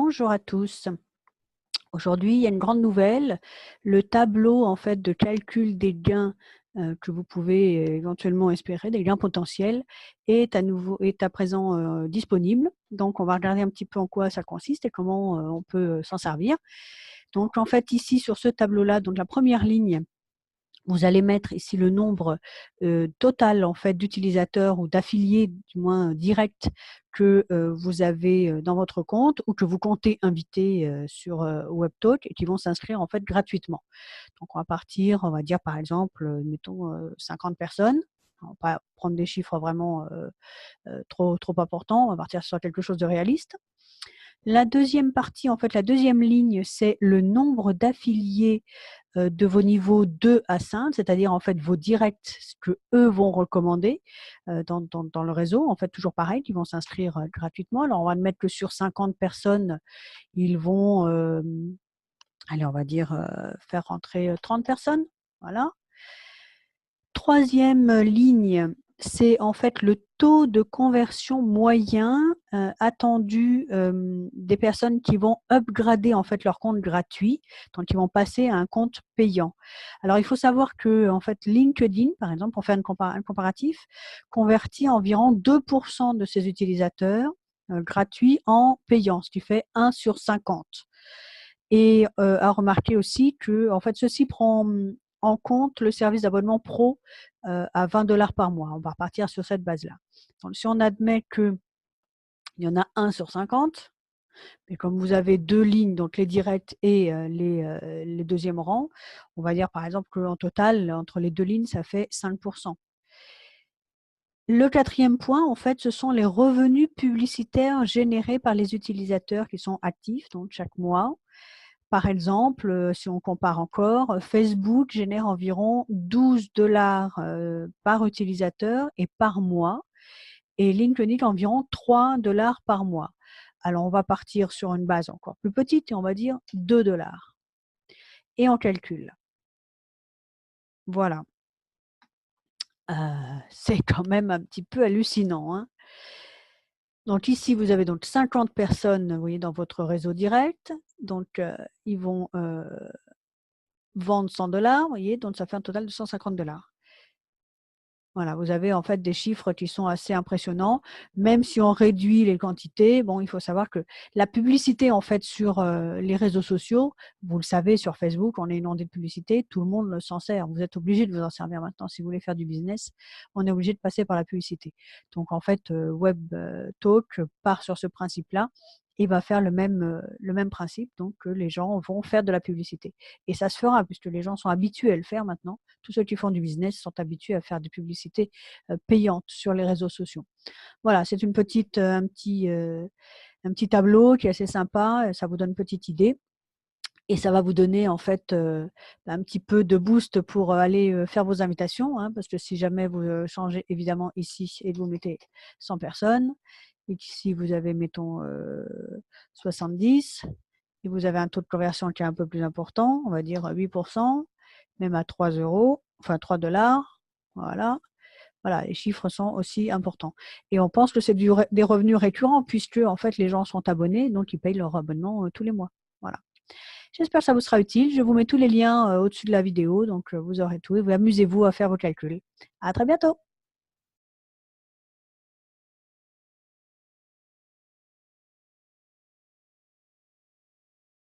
Bonjour à tous. Aujourd'hui, il y a une grande nouvelle. Le tableau en fait de calcul des gains que vous pouvez éventuellement espérer, des gains potentiels, est à présent disponible. Donc, on va regarder un petit peu en quoi ça consiste et comment on peut s'en servir. Donc, en fait, ici sur ce tableau-là, donc la première ligne, vous allez mettre ici le nombre total en fait d'utilisateurs ou d'affiliés, du moins directs, que vous avez dans votre compte ou que vous comptez inviter sur WebTalk et qui vont s'inscrire en fait gratuitement. Donc on va partir, on va dire par exemple, mettons 50 personnes. On va pas prendre des chiffres vraiment trop importants, on va partir sur quelque chose de réaliste. La deuxième partie, en fait, la deuxième ligne, c'est le nombre d'affiliés de vos niveaux 2 à 5, c'est-à-dire en fait vos directs, ce que eux vont recommander dans le réseau. En fait, toujours pareil, qui vont s'inscrire gratuitement. Alors, on va admettre que sur 50 personnes, ils vont, allez, on va dire, faire rentrer 30 personnes. Voilà. Troisième ligne, c'est en fait le taux de conversion moyen attendu des personnes qui vont upgrader en fait leur compte gratuit, donc qui vont passer à un compte payant. Alors il faut savoir que en fait LinkedIn, par exemple, pour faire un comparatif, convertit environ 2% de ses utilisateurs gratuits en payant, ce qui fait 1 sur 50. Et à remarquer aussi que en fait ceci prend en compte le service d'abonnement pro à 20 $ par mois. On va repartir sur cette base-là. Donc, si on admet qu'il y en a 1 sur 50, mais comme vous avez deux lignes, donc les directs et les deuxièmes rangs, on va dire par exemple qu'en total, entre les deux lignes, ça fait 5%. Le quatrième point, en fait, ce sont les revenus publicitaires générés par les utilisateurs qui sont actifs, donc chaque mois. Par exemple, si on compare encore, Facebook génère environ 12 $ par utilisateur et par mois, et LinkedIn environ 3 $ par mois. Alors, on va partir sur une base encore plus petite et on va dire 2 $. Et on calcule. Voilà. C'est quand même un petit peu hallucinant, hein. Donc ici, vous avez donc 50 personnes, vous voyez, dans votre réseau direct. Donc, ils vont vendre 100 $, vous voyez, donc ça fait un total de 150 $. Voilà, vous avez en fait des chiffres qui sont assez impressionnants. Même si on réduit les quantités, bon, il faut savoir que la publicité en fait sur les réseaux sociaux, vous le savez, sur Facebook, on est inondé de publicité, tout le monde s'en sert. Vous êtes obligé de vous en servir maintenant. Si vous voulez faire du business, on est obligé de passer par la publicité. Donc en fait, WebTalk part sur ce principe-là et va faire le même principe, donc que les gens vont faire de la publicité. Et ça se fera puisque les gens sont habitués à le faire maintenant. Tous ceux qui font du business sont habitués à faire des publicités payantes sur les réseaux sociaux. Voilà, c'est un petit tableau qui est assez sympa, ça vous donne une petite idée. Et ça va vous donner en fait un petit peu de boost pour aller faire vos invitations, hein, parce que si jamais vous changez évidemment ici et vous mettez 100 personnes, et qu'ici vous avez, mettons, 70, et vous avez un taux de conversion qui est un peu plus important, on va dire 8%, même à 3 €, enfin 3 $, voilà. Voilà, les chiffres sont aussi importants. Et on pense que c'est des revenus récurrents puisque en fait les gens sont abonnés, donc ils payent leur abonnement tous les mois. Voilà. J'espère que ça vous sera utile. Je vous mets tous les liens au-dessus de la vidéo, donc vous aurez tout et vous amusez-vous à faire vos calculs. À très bientôt.